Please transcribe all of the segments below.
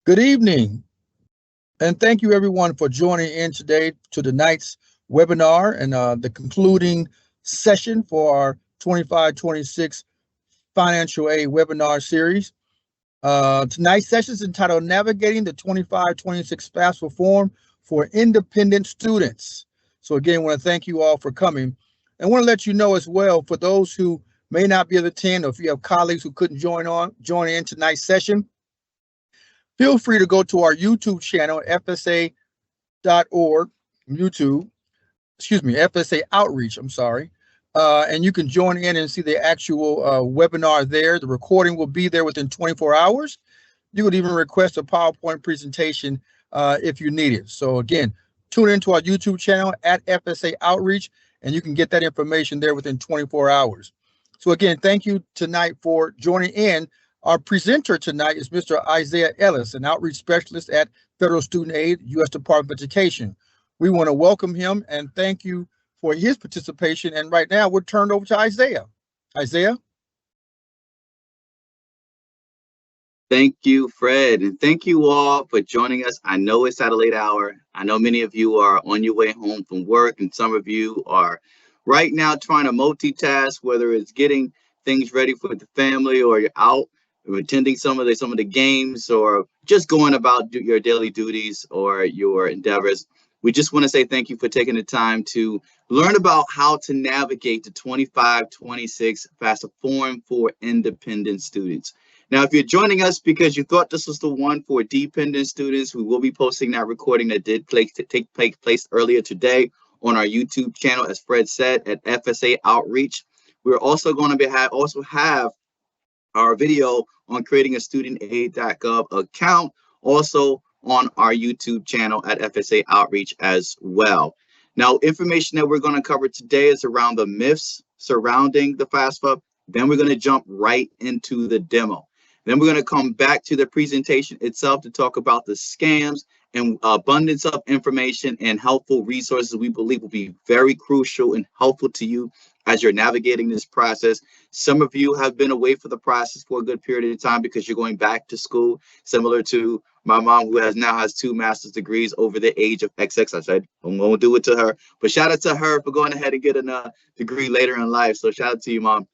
Good evening, and thank you everyone for joining in today to tonight's webinar and the concluding session for our 25-26 Financial Aid webinar series. Tonight's session is entitled Navigating the 25-26 FAFSA Form for Independent Students. So again, I want to thank you all for coming. And I want to let you know as well, for those who may not be able to attend, or if you have colleagues who couldn't join in tonight's session, feel free to go to our YouTube channel, FSA.org, FSA Outreach, and you can join in and see the actual webinar there. The recording will be there within 24 hours. You could even request a PowerPoint presentation if you need it. So again, tune into our YouTube channel at FSA Outreach, and you can get that information there within 24 hours. So again, thank you tonight for joining in. Our presenter tonight is Mr. Isaiah Ellis, an outreach specialist at Federal Student Aid, U.S. Department of Education. We want to welcome him and thank you for his participation. And right now, we're turned over to Isaiah. Isaiah? Thank you, Fred, and thank you all for joining us. I know it's at a late hour. I know many of you are on your way home from work, and some of you are right now trying to multitask, whether it's getting things ready for the family, or you're out attending some of the games, or just going about your daily duties or your endeavors. We just want to say thank you for taking the time to learn about how to navigate the 25-26 FAFSA form for independent students. Now, if you're joining us because you thought this was the one for dependent students, we will be posting that recording that did take place earlier today on our YouTube channel, as Fred said, at FSA Outreach. We're also going to have our video on creating a studentaid.gov account also on our YouTube channel at FSA Outreach as well. Now, information that we're going to cover today is around the myths surrounding the FAFSA. Then we're going to jump right into the demo. Then we're going to come back to the presentation itself to talk about the scams and abundance of information and helpful resources we believe will be very crucial and helpful to you as you're navigating this process. Some of you have been away for the process for a good period of time because you're going back to school, similar to my mom, who now has 2 master's degrees over the age of XX. I said, I won't do it to her, but shout out to her for going ahead and getting a degree later in life. So shout out to you, Mom.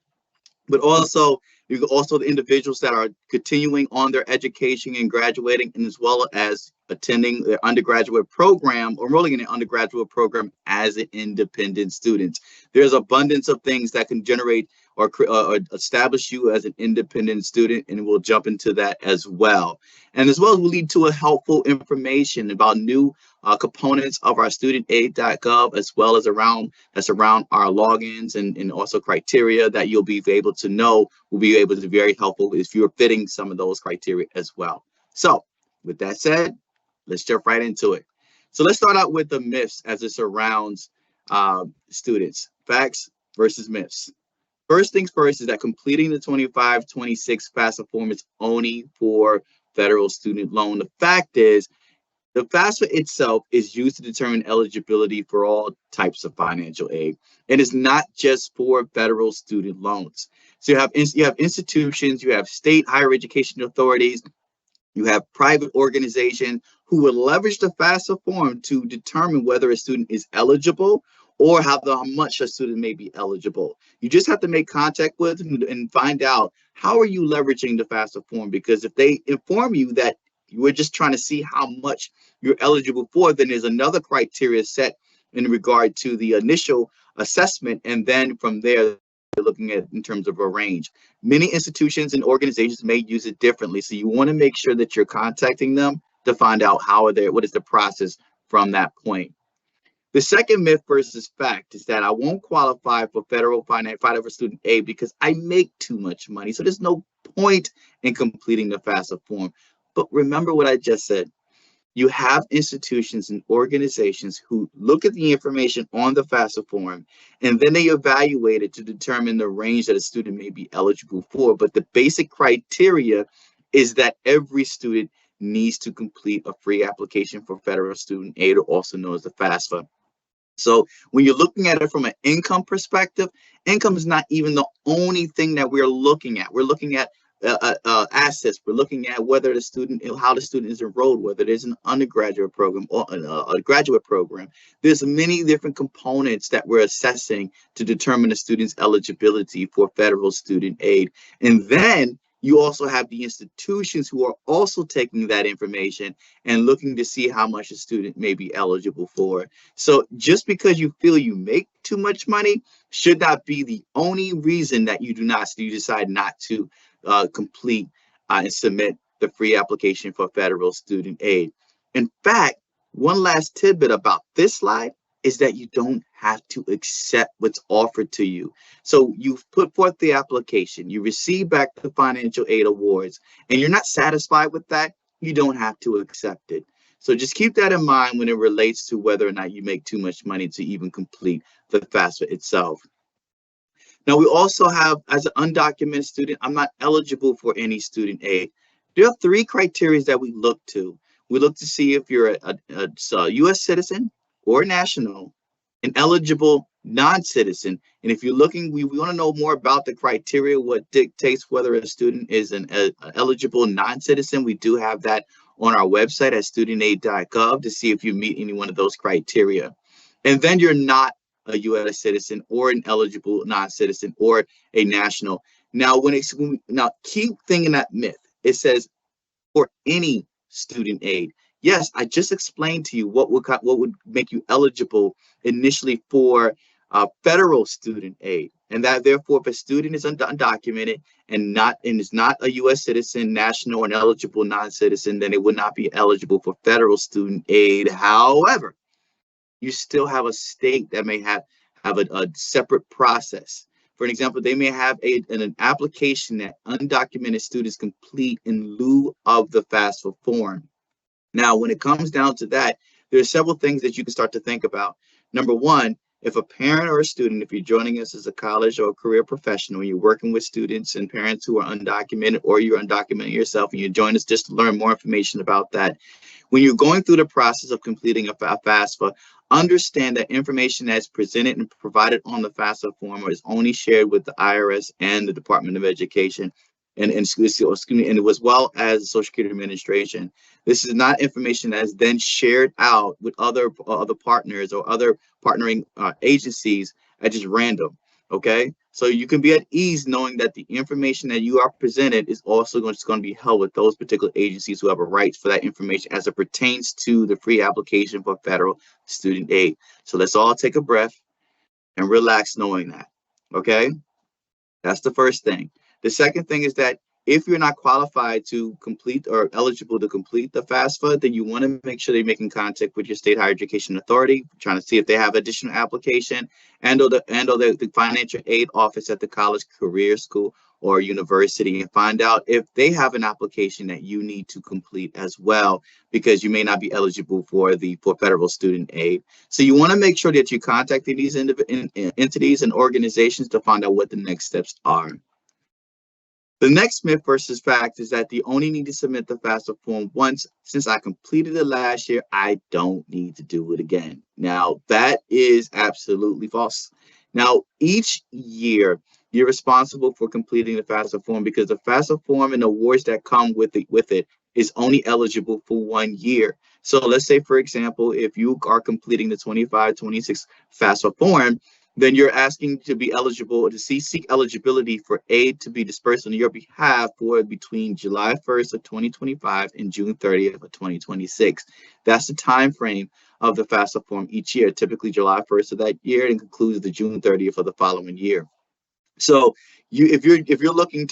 But also, the individuals that are continuing on their education and graduating, and as well as attending their undergraduate program or enrolling in an undergraduate program as an independent student. There's abundance of things that can generate or establish you as an independent student, and we'll jump into that as well. And as well, will lead to a helpful information about new components of our studentaid.gov, as well as around our logins and also criteria that you'll be able to know will be able to be very helpful if you're fitting some of those criteria as well. So with that said, let's jump right into it. So let's start out with the myths as it surrounds students. Facts versus myths. First things first is that completing the 25-26 FAFSA form is only for federal student loan. The fact is, the FAFSA itself is used to determine eligibility for all types of financial aid. And it's not just for federal student loans. So you have institutions, you have state higher education authorities, you have private organizations who will leverage the FAFSA form to determine whether a student is eligible or how much a student may be eligible. You just have to make contact with them and find out, how are you leveraging the FAFSA form? Because if they inform you that we're just trying to see how much you're eligible for, then there's another criteria set in regard to the initial assessment. And then from there, they're looking at in terms of a range. Many institutions and organizations may use it differently. So you want to make sure that you're contacting them to find out what is the process from that point. The second myth versus fact is that I won't qualify for federal student aid because I make too much money. So there's no point in completing the FAFSA form. But remember what I just said. You have institutions and organizations who look at the information on the FAFSA form, and then they evaluate it to determine the range that a student may be eligible for. But the basic criteria is that every student needs to complete a free application for federal student aid, also known as the FAFSA. So when you're looking at it from an income perspective, income is not even the only thing that we're looking at. We're looking at assets. We're looking at whether the student, how the student is enrolled, whether there's an undergraduate program or a graduate program. There's many different components that we're assessing to determine the student's eligibility for federal student aid. And then you also have the institutions who are also taking that information and looking to see how much a student may be eligible for. So just because you feel you make too much money should not be the only reason that you decide not to complete and submit the free application for federal student aid. In fact, one last tidbit about this slide is that you don't have to accept what's offered to you. So you've put forth the application, you receive back the financial aid awards, and you're not satisfied with that, you don't have to accept it. So just keep that in mind when it relates to whether or not you make too much money to even complete the FAFSA itself. Now, we also have, as an undocumented student, I'm not eligible for any student aid. There are 3 criteria that we look to. We look to see if you're a U.S. citizen or national, an eligible non-citizen. And if you're looking, we want to know more about the criteria, what dictates whether a student is an eligible non-citizen. We do have that on our website at studentaid.gov to see if you meet any one of those criteria. And then you're not a U.S. citizen or an eligible non-citizen or a national. Now, keep thinking that myth. It says for any student aid. Yes, I just explained to you what would make you eligible initially for federal student aid, and that therefore, if a student is undocumented and is not a U.S. citizen, national, or an eligible non-citizen, then it would not be eligible for federal student aid. However, you still have a state that may have a separate process. For an example, they may have an application that undocumented students complete in lieu of the FAFSA form. Now, when it comes down to that, there are several things that you can start to think about. Number one, if a parent or a student, if you're joining us as a college or a career professional, you're working with students and parents who are undocumented, or you're undocumented yourself, and you join us just to learn more information about that. When you're going through the process of completing a FAFSA, understand that information that's presented and provided on the FAFSA form is only shared with the IRS and the Department of Education and as well as the Social Security Administration. This is not information that is then shared out with other partners or other partnering agencies at just random. Okay, so you can be at ease knowing that the information that you are presented is also going to be held with those particular agencies who have a right for that information as it pertains to the free application for federal student aid. So let's all take a breath and relax knowing that. Okay, that's the first thing. The second thing is that if you're not qualified to complete or eligible to complete the FAFSA, then you want to make sure you're making contact with your state higher education authority, trying to see if they have additional application and or the financial aid office at the college, career school, or university, and find out if they have an application that you need to complete as well, because you may not be eligible for federal student aid. So you want to make sure that you contact these entities and organizations to find out what the next steps are. The next myth versus fact is that you only need to submit the FAFSA form once. Since I completed it last year, I don't need to do it again. Now, that is absolutely false. Now, each year, you're responsible for completing the FAFSA form, because the FAFSA form and the awards that come with it is only eligible for 1 year. So let's say, for example, if you are completing the 25-26 FAFSA form, then you're asking to be eligible to seek eligibility for aid to be dispersed on your behalf for between July 1st of 2025 and June 30th of 2026. That's the time frame of the FAFSA form each year, typically July 1st of that year, and concludes the June 30th of the following year. So if you're looking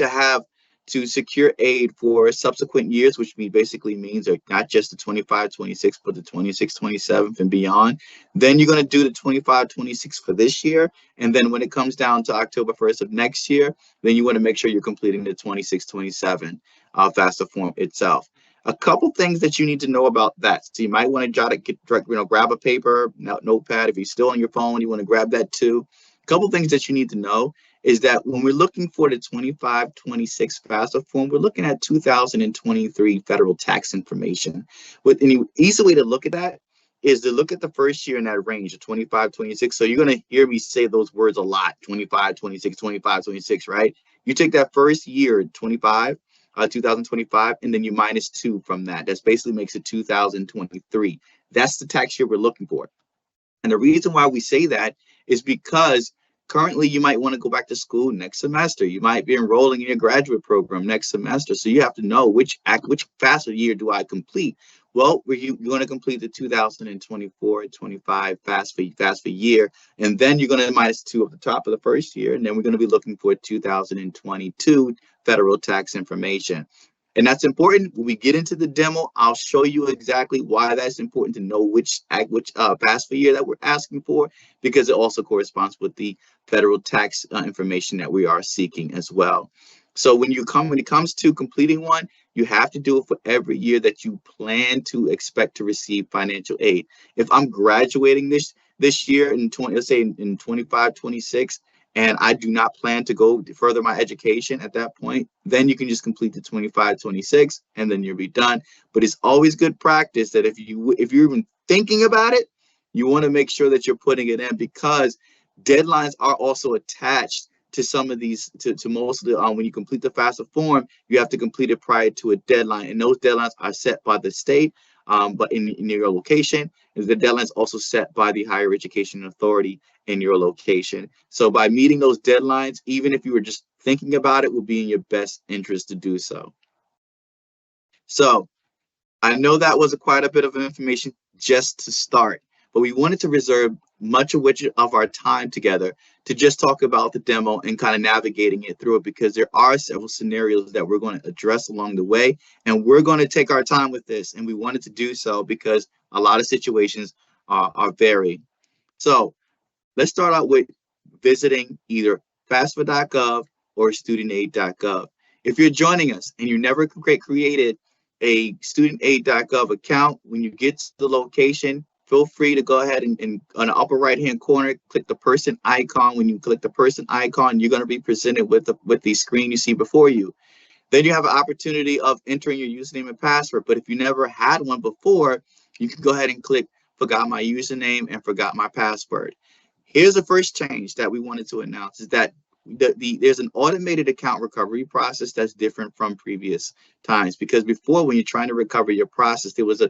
to secure aid for subsequent years, which basically means not just the 25-26, but the 26-27 and beyond, then you're going to do the 25-26 for this year. And then when it comes down to October 1st of next year, then you want to make sure you're completing the 26-27 FAFSA form itself. A couple things that you need to know about that. So you might want to grab a paper, notepad. If you're still on your phone, you want to grab that too. A couple things that you need to know is that when we're looking for the 25-26 FAFSA form, we're looking at 2023 federal tax information. With any easy way to look at that is to look at the first year in that range of 25-26. So you're going to hear me say those words a lot: 25-26, 25-26, right? You take that first year, 2025, and then you minus 2 from that. That basically makes it 2023. That's the tax year we're looking for. And the reason why we say that is because currently you might want to go back to school next semester. You might be enrolling in your graduate program next semester. So you have to know which FAFSA year do I complete? Well, you're going to complete the 2024-25 FAFSA year, and then you're going to minus 2 at the top of the first year, and then we're going to be looking for 2022 federal tax information. And that's important. When we get into the demo, I'll show you exactly why that's important to know which FAFSA year that we're asking for, because it also corresponds with the federal tax information that we are seeking as well. So when it comes to completing one, you have to do it for every year that you plan to expect to receive financial aid. If I'm graduating this year in let's say in 25, 26, and I do not plan to go further my education at that point, then you can just complete the 25, 26, and then you'll be done. But it's always good practice that if you're even thinking about it, you want to make sure that you're putting it in, because deadlines are also attached to some of these, to most of the, when you complete the FAFSA form, you have to complete it prior to a deadline. And those deadlines are set by the state, but in your location, the deadlines also set by the higher education authority in your location. So by meeting those deadlines, even if you were just thinking about it, will be in your best interest to do so. So I know that was quite a bit of information just to start, but we wanted to reserve much of our time together to just talk about the demo and kind of navigating it through it, because there are several scenarios that we're going to address along the way, and we're going to take our time with this, and we wanted to do so because a lot of situations are varied. So let's start out with visiting either FAFSA.gov or studentaid.gov. If you're joining us and you never created a studentaid.gov account, when you get to the location, feel free to go ahead and on the upper right hand corner, click the person icon. When you click the person icon, you're going to be presented with the screen you see before you. Then you have an opportunity of entering your username and password. But if you never had one before, you can go ahead and click forgot my username and forgot my password. Here's the first change that we wanted to announce, is that there's an automated account recovery process that's different from previous times. Because before, when you're trying to recover your process, there was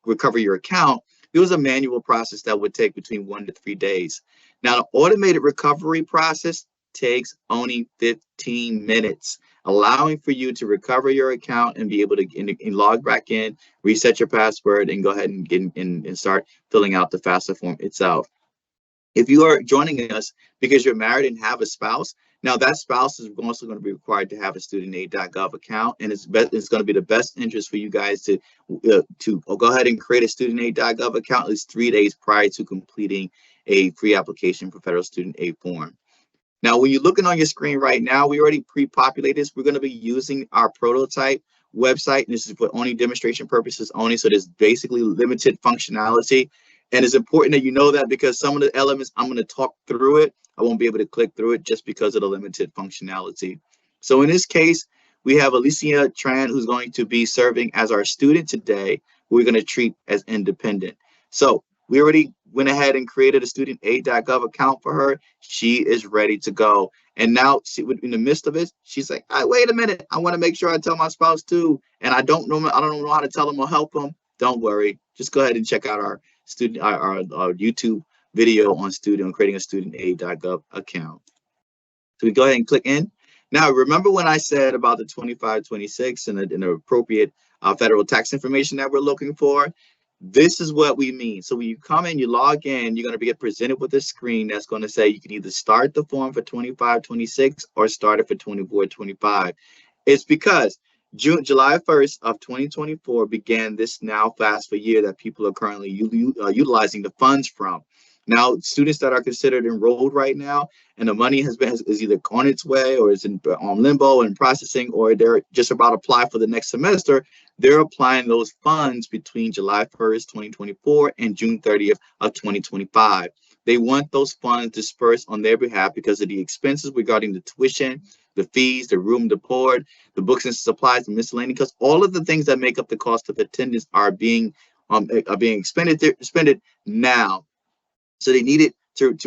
recover your account, there was a manual process that would take between 1 to 3 days. Now, the automated recovery process takes only 15 minutes, allowing for you to recover your account and be able to log back in, reset your password, and go ahead and start filling out the FAFSA form itself. If you are joining us because you're married and have a spouse, now that spouse is also going to be required to have a studentaid.gov account, and it's going to be the best interest for you guys to go ahead and create a studentaid.gov account at least 3 days prior to completing a free application for federal student aid form. Now, when you're looking on your screen right now, we already pre-populated this. We're going to be using our prototype website, and this is for only demonstration purposes only, so there's basically limited functionality. And it's important that you know that, because some of the elements I'm going to talk through it, I won't be able to click through it just because of the limited functionality. So in this case, we have Alicia Tran, who's going to be serving as our student today, who we're going to treat as independent. So we already went ahead and created a studentaid.gov account for her. She is ready to go. And now, in the midst of it, she's like, wait a minute, I want to make sure I tell my spouse too. And I don't know how to tell them or help them. Don't worry. Just go ahead and check out our YouTube video on creating a studentaid.gov account. So we go ahead and click in. Now, remember when I said about the 2526 and the appropriate federal tax information that we're looking for? This is what we mean. So when you come in, you log in, you're going to get presented with a screen that's going to say you can either start the form for 2526 or start it for 2425. It's because July 1st of 2024 began this now FAFSA year that people are currently utilizing the funds from. Now, students that are considered enrolled right now, and the money is either on its way or is on limbo and processing, or they're just about to apply for the next semester, they're applying those funds between July 1st, 2024 and June 30th of 2025. They want those funds dispersed on their behalf because of the expenses regarding the tuition, the fees, the room, the board, the books and supplies, the miscellaneous, because all of the things that make up the cost of attendance are being expended now. So they need it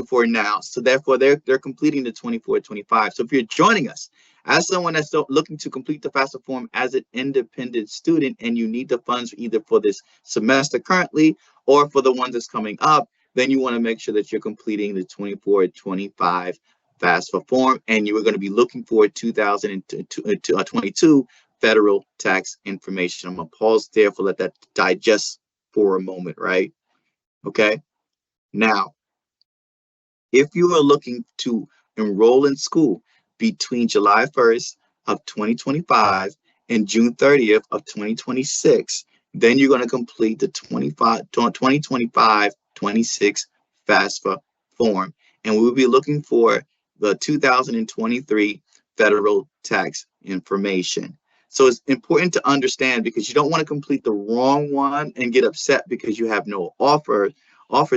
for now. So therefore, they're completing the 24-25. So if you're joining us as someone that's looking to complete the FAFSA form as an independent student, and you need the funds either for this semester currently or for the ones that's coming up, then you want to make sure that you're completing the 24-25 FAFSA form, and you are going to be looking for 2022 federal tax information. I'm going to pause there for let that digest for a moment, right? Okay. Now, if you are looking to enroll in school between July 1st of 2025 and June 30th of 2026, then you're going to complete the 2025-26 FAFSA form. And we will be looking for the 2023 federal tax information. So it's important to understand, because you don't want to complete the wrong one and get upset because you have no offers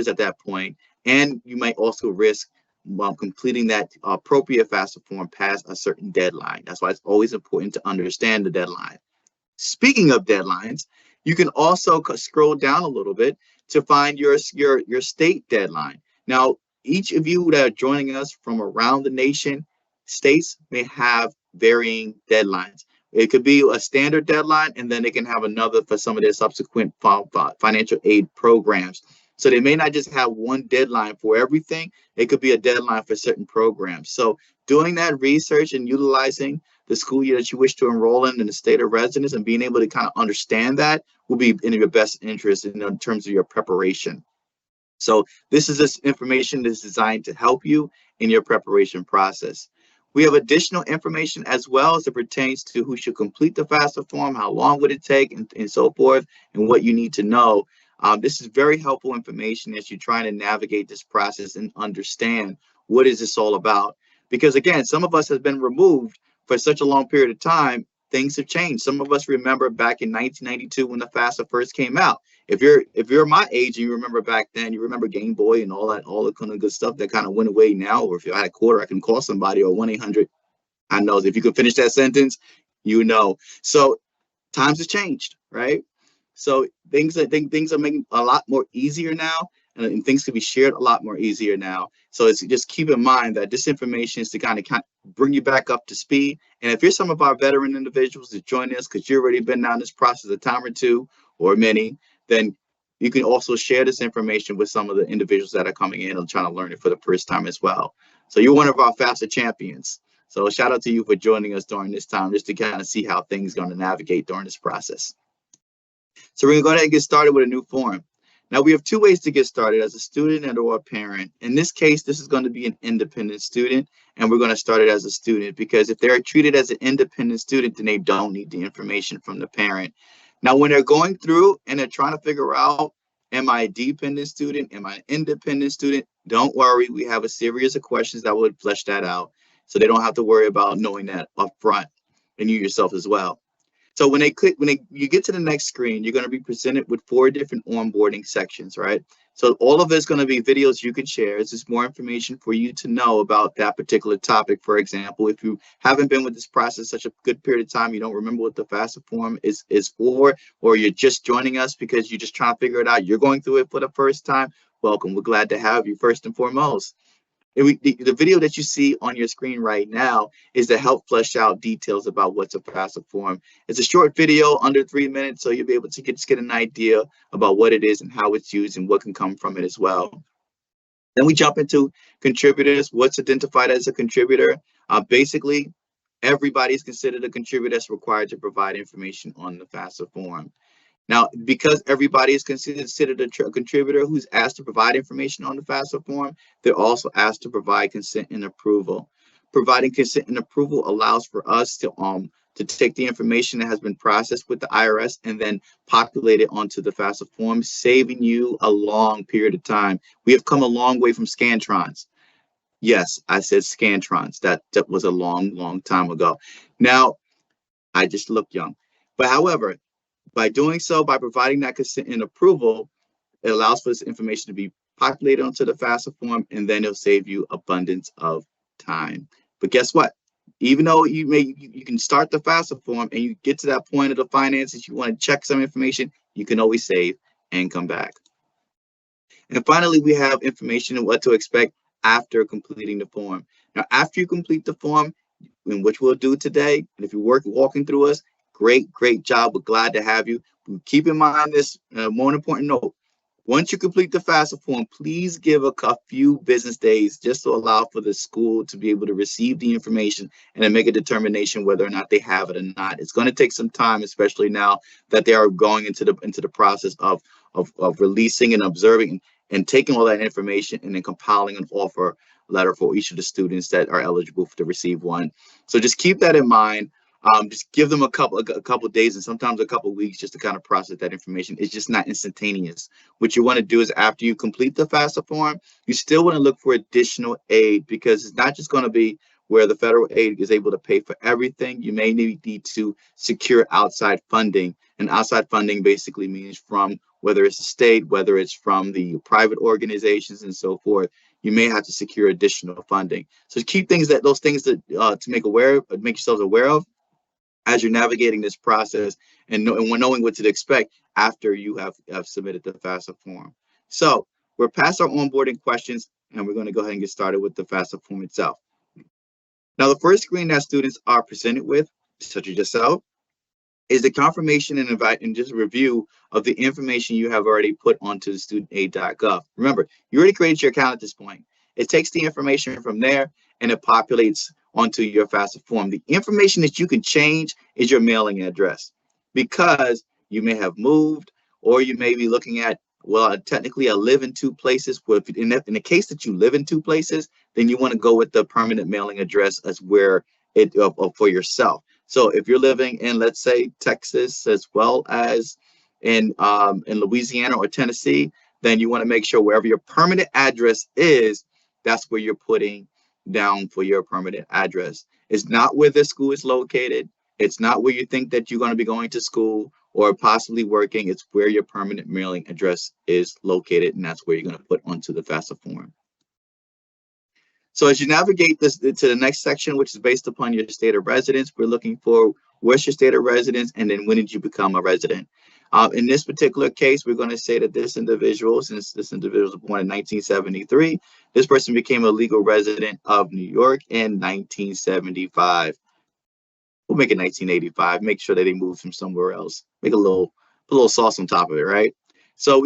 at that point. And you might also risk completing that appropriate FAFSA form past a certain deadline. That's why it's always important to understand the deadline. Speaking of deadlines, you can also scroll down a little bit to find your state deadline. Now, each of you that are joining us from around the nation, states may have varying deadlines. It could be a standard deadline, and then they can have another for some of their subsequent financial aid programs. So they may not just have one deadline for everything. It could be a deadline for certain programs. So doing that research and utilizing the school year that you wish to enroll in the state of residence and being able to kind of understand that will be in your best interest in terms of your preparation. So this information that's designed to help you in your preparation process. We have additional information as well as it pertains to who should complete the FAFSA form, how long would it take, and so forth, and what you need to know. This is very helpful information as you're trying to navigate this process and understand what is this all about. Because again, some of us have been removed for such a long period of time. Things have changed. Some of us remember back in 1992 when the FAFSA first came out. If you're my age and you remember back then, you remember Game Boy and all the kind of good stuff that kind of went away now. Or if I had a quarter, I can call somebody, or 1-800. I know if you can finish that sentence, you know. So times have changed, right? So things are making a lot more easier now, and things can be shared a lot more easier now. So it's just keep in mind that this information is to kind of bring you back up to speed. And if you're some of our veteran individuals that join us because you've already been down this process a time or two or many, then you can also share this information with some of the individuals that are coming in and trying to learn it for the first time as well. So you're one of our FAFSA champions. So shout out to you for joining us during this time, just to kind of see how things are going to navigate during this process. So we're going to go ahead and get started with a new form. Now, we have two ways to get started: as a student and or a parent. In this case, this is going to be an independent student, and we're going to start it as a student, because if they're treated as an independent student, then they don't need the information from the parent. Now, when they're going through and they're trying to figure out, am I a dependent student? Am I an independent student? Don't worry. We have a series of questions that would flesh that out, so they don't have to worry about knowing that up front, and you yourself as well. So when you get to the next screen, you're going to be presented with 4 different onboarding sections, right? So all of it's going to be videos you can share. It's just more information for you to know about that particular topic. For example, if you haven't been with this process such a good period of time, you don't remember what the FAFSA form is for, or you're just joining us because you're just trying to figure it out, you're going through it for the first time, welcome. We're glad to have you first and foremost. The video that you see on your screen right now is to help flesh out details about what's a FAFSA form. It's a short video, under 3 minutes, so you'll be able to get an idea about what it is and how it's used and what can come from it as well. Then we jump into contributors. What's identified as a contributor? Basically, everybody is considered a contributor that's required to provide information on the FAFSA form. Now, because everybody is considered a contributor who's asked to provide information on the FAFSA form, they're also asked to provide consent and approval. Providing consent and approval allows for us to take the information that has been processed with the IRS and then populate it onto the FAFSA form, saving you a long period of time. We have come a long way from Scantrons. Yes, I said Scantrons. That was a long time ago. Now, I just look young. But however, by doing so, by providing that consent and approval, it allows for this information to be populated onto the FAFSA form, and then it'll save you abundance of time. But guess what? Even though you can start the FAFSA form and you get to that point of the finances, you want to check some information, you can always save and come back. And finally, we have information on what to expect after completing the form. Now, after you complete the form, in which we'll do today, and if you're walking through us, great job. We're glad to have you. Keep in mind this more important note. Once you complete the FAFSA form, please give a few business days just to allow for the school to be able to receive the information and then make a determination whether or not they have it or not. It's going to take some time, especially now that they are going into the process of releasing and observing and taking all that information and then compiling an offer letter for each of the students that are eligible to receive one. So just keep that in mind. Just give them a couple of days and sometimes a couple of weeks just to kind of process that information. It's just not instantaneous. What you want to do is after you complete the FAFSA form, you still want to look for additional aid, because it's not just going to be where the federal aid is able to pay for everything. You may need to secure outside funding, and outside funding basically means from whether it's the state, whether it's from the private organizations and so forth. You may have to secure additional funding. So keep those things to make yourselves aware of as you're navigating this process and knowing what to expect after you have submitted the FAFSA form. So we're past our onboarding questions, and we're going to go ahead and get started with the FAFSA form itself. Now, the first screen that students are presented with, such as yourself, is the confirmation and just a review of the information you have already put onto the studentaid.gov. Remember, you already created your account at this point. It takes the information from there and it populates onto your FAFSA form. The information that you can change is your mailing address, because you may have moved, or you may be looking at, well, technically I live in two places. Well, in the case that you live in two places, then you want to go with the permanent mailing address as where it for yourself. So if you're living in, let's say, Texas as well as in Louisiana or Tennessee, then you want to make sure wherever your permanent address is, that's where you're putting down for your permanent address. It's not where the school is located. It's not where you think that you're going to be going to school or possibly working. It's where your permanent mailing address is located, and that's where you're going to put onto the FAFSA form. So as you navigate this to the next section, which is based upon your state of residence, we're looking for where's your state of residence, and then when did you become a resident? In this particular case, we're going to say that this individual, since this individual was born in 1973, this person became a legal resident of New York in 1975. We'll make it 1985. Make sure that they moved from somewhere else. Make put a little sauce on top of it, right? So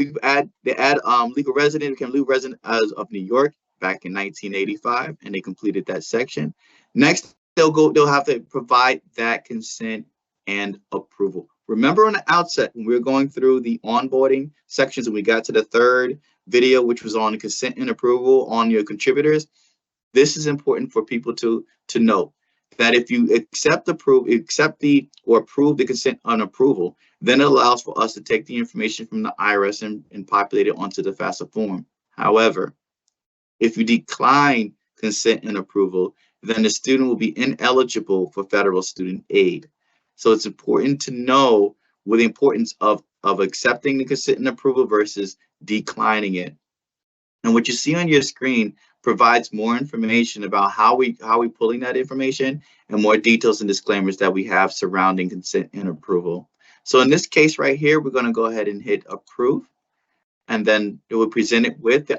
they add legal resident, became legal resident of New York back in 1985, and they completed that section. Next, they'll have to provide that consent and approval. Remember on the outset, when we were going through the onboarding sections and we got to the third video, which was on consent and approval on your contributors, this is important for people to know that if you approve the consent and approval, then it allows for us to take the information from the IRS and populate it onto the FAFSA form. However, if you decline consent and approval, then the student will be ineligible for federal student aid. So it's important to know the importance of accepting the consent and approval versus declining it. And what you see on your screen provides more information about how we pulling that information and more details and disclaimers that we have surrounding consent and approval. So in this case right here, we're going to go ahead and hit approve. And then it will present it with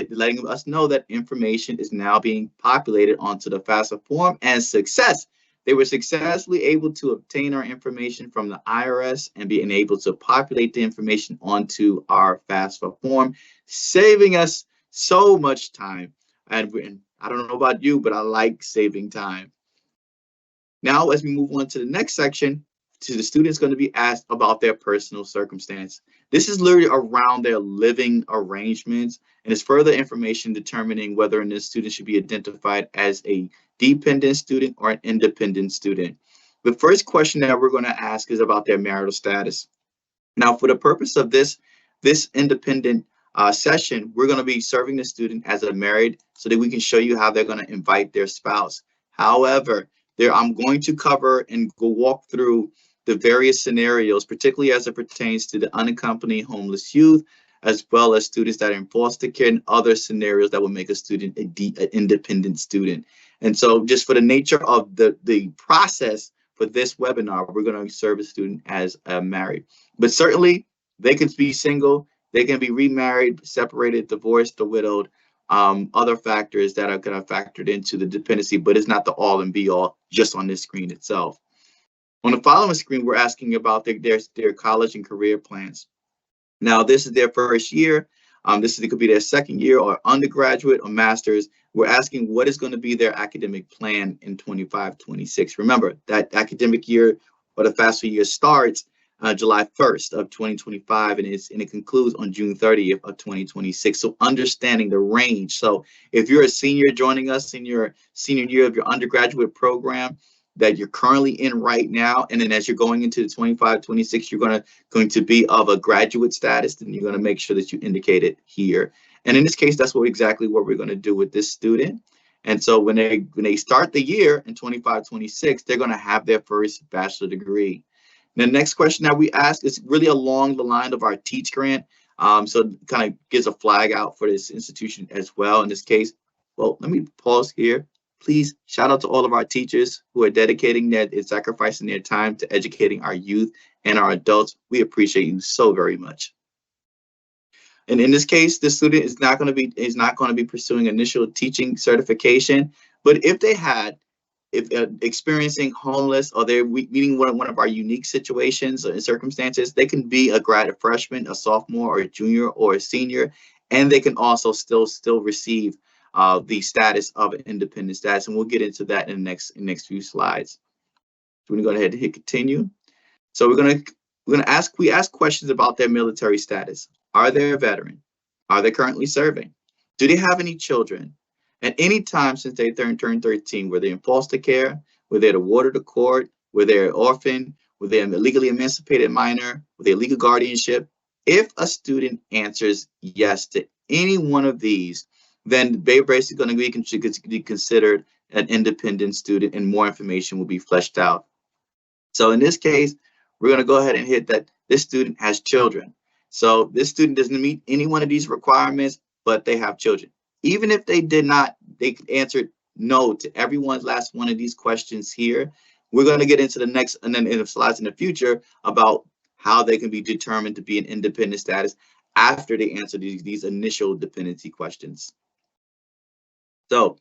letting us know that information is now being populated onto the FAFSA form, and success. They were successfully able to obtain our information from the IRS and being able to populate the information onto our FAFSA form, saving us so much time. And I don't know about you, but I like saving time. Now, as we move on to the next section, the student's going to be asked about their personal circumstance. This is literally around their living arrangements, and it's further information determining whether or not student should be identified as a dependent student or an independent student. The first question that we're going to ask is about their marital status. Now, for the purpose of this independent session, we're going to be serving the student as a married so that we can show you how they're going to invite their spouse. However, I'm going to cover and walk through the various scenarios, particularly as it pertains to the unaccompanied homeless youth, as well as students that are in foster care and other scenarios that will make a student an independent student. And so just for the nature of the process for this webinar, we're going to serve a student as married. But certainly they could be single, They can be remarried, separated, divorced, or widowed. Other factors that are going to factored into the dependency, but it's not the all and be all just on this screen itself. On the following screen, we're asking about their college and career plans. Now, this is their first year. It could be their second year or undergraduate or master's. We're asking what is going to be their academic plan in 25-26. Remember, that academic year or the FAFSA year starts July 1st of 2025, and it concludes on June 30th of 2026. So understanding the range. So if you're a senior joining us in your senior year of your undergraduate program that you're currently in right now, and then as you're going into the 25-26, you're going to be of a graduate status, then you're going to make sure that you indicate it here. And in this case, that's exactly what we're going to do with this student. And so when they start the year in 25-26, they're going to have their first bachelor degree. The next question that we ask is really along the line of our Teach grant. So it kind of gives a flag out for this institution as well. In this case, well, let me pause here. Please shout out to all of our teachers who are dedicating and sacrificing their time to educating our youth and our adults. We appreciate you so very much. And in this case, the student is not going to be pursuing initial teaching certification. But if they had experiencing homeless, or they're meeting one of our unique situations and circumstances, they can be a freshman, a sophomore, or a junior, or a senior, and they can also still receive the status of an independent status, and we'll get into that in the next few slides. So we're going to go ahead and hit continue. So we ask questions about their military status. Are they a veteran? Are they currently serving? Do they have any children? At any time since they turned 13, were they in foster care? Were they awarded a court? Were they an orphan? Were they a legally emancipated minor? Were they a legal guardianship? If a student answers yes to any one of these, then they're basically going to be considered an independent student, and more information will be fleshed out. So in this case, we're going to go ahead and hit that this student has children. So this student doesn't meet any one of these requirements, but they have children. Even if they did not, they answered no to everyone's last one of these questions here. We're going to get into the next, and then in the slides in the future, about how they can be determined to be an independent status after they answer these initial dependency questions. So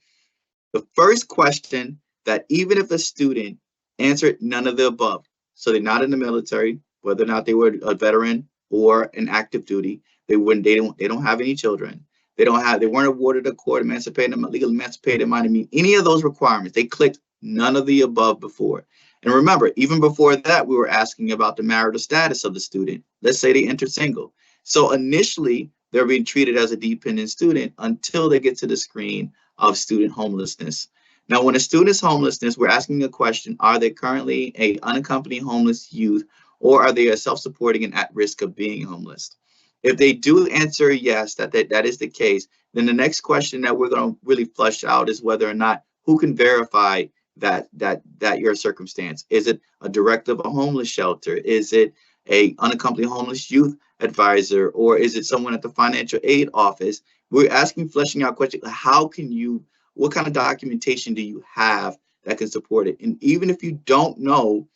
the first question, that even if a student answered none of the above, so they're not in the military, whether or not they were a veteran or an active duty, they don't have any children, they weren't awarded a court emancipated, legal emancipated minor, mean any of those requirements, they clicked none of the above before. And remember, even before that, we were asking about the marital status of the student. Let's say they entered single. So initially, they're being treated as a dependent student until they get to the screen of student homelessness. Now, when a student is homelessness, we're asking a question: are they currently an unaccompanied homeless youth, or are they a self-supporting and at risk of being homeless? If they do answer yes, that is the case, then the next question that we're going to really flesh out is whether or not, who can verify that your circumstance. Is it a director of a homeless shelter? Is it a unaccompanied homeless youth advisor, or is it someone at the financial aid office? We're asking, fleshing out questions. What kind of documentation do you have that can support it? And even if you don't know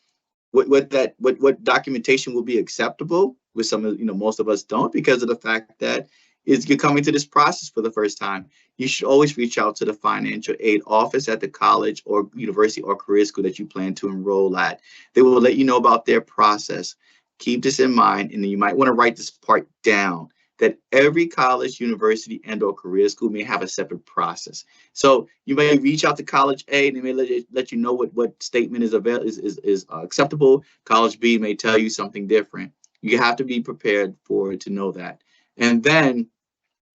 what documentation will be acceptable, with some of, most of us don't, because of the fact that you're coming to this process for the first time, you should always reach out to the financial aid office at the college or university or career school that you plan to enroll at. They will let you know about their process. Keep this in mind, and then you might want to write this part down, that every college, university, and or career school may have a separate process. So you may reach out to College A, and they may let you know what statement is acceptable. College B may tell you something different. You have to be prepared to know that. And then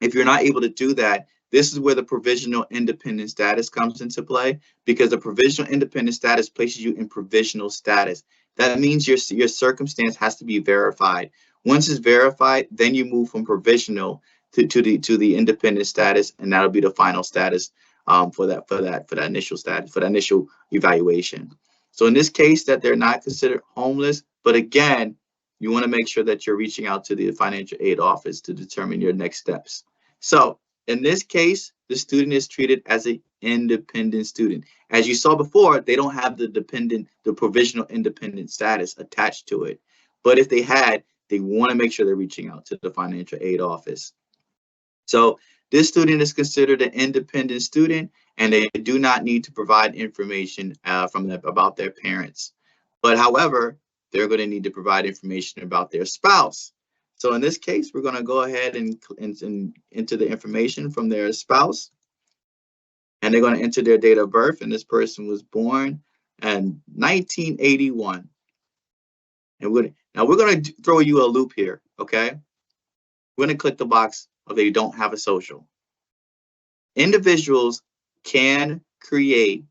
if you're not able to do that, this is where the provisional independent status comes into play, because the provisional independent status places you in provisional status. That means your circumstance has to be verified. Once it's verified, then you move from provisional to the independent status, and that'll be the final status for that initial status, for that initial evaluation. So in this case, that they're not considered homeless, but again, you want to make sure that you're reaching out to the financial aid office to determine your next steps. So in this case, the student is treated as an independent student. As you saw before, they don't have the provisional independent status attached to it. But if they had, they want to make sure they're reaching out to the financial aid office. So this student is considered an independent student, and they do not need to provide information about their parents. But however, they're going to need to provide information about their spouse. So in this case, we're going to go ahead and enter the information from their spouse, and they're going to enter their date of birth. And this person was born in 1981. And now we're going to throw you a loop here, okay? We're going to click the box of they don't have a social. Individuals can create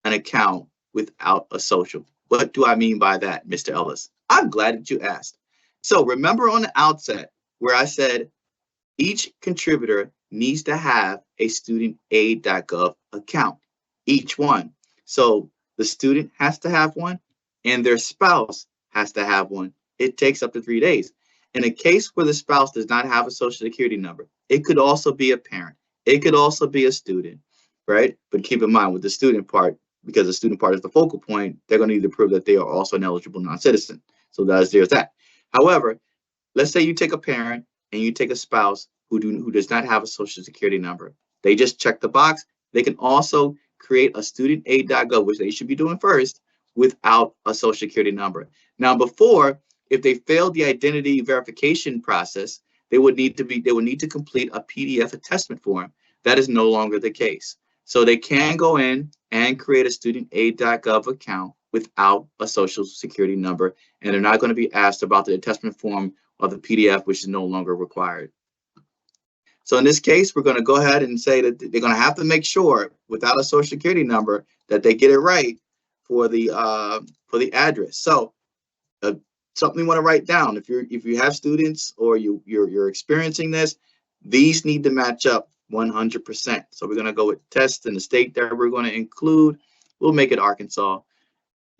an account without a social. What do I mean by that, Mr. Ellis? I'm glad that you asked. So remember on the outset where I said each contributor needs to have a studentaid.gov account, each one. So the student has to have one and their spouse has to have one. It takes up to 3 days. In a case where the spouse does not have a social security number, it could also be a parent. It could also be a student, right? But keep in mind with the student part, because the student part is the focal point, they're going to need to prove that they are also an eligible non-citizen. So there's that. However, let's say you take a parent and you take a spouse who does not have a social security number. They just check the box. They can also create a studentaid.gov, which they should be doing first, without a social security number. Now, before, if they failed the identity verification process, they would need to complete a PDF attestment form. That is no longer the case. So they can go in and create a studentaid.gov account without a social security number, and they're not going to be asked about the attestment form or the PDF, which is no longer required. So in this case, we're going to go ahead and say that they're going to have to make sure, without a social security number, that they get it right for the address. So something you want to write down. If you have students or you're experiencing this, these need to match up 100%. So we're going to go with test and the state that we're going to include. We'll make it Arkansas,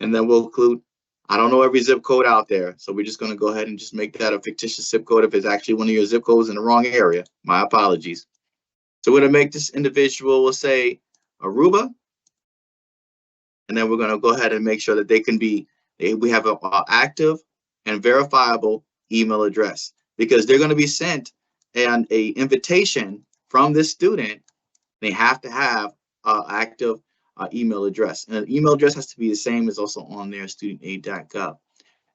and then we'll include, I don't know every zip code out there, so we're just going to go ahead and just make that a fictitious zip code if it's actually one of your zip codes in the wrong area. My apologies. So we're going to make this individual, we'll say Aruba, and then we're going to go ahead and make sure that we have an active and verifiable email address, because they're going to be sent an invitation from this student. They have to have an active email address, and an email address has to be the same as also on their studentaid.gov.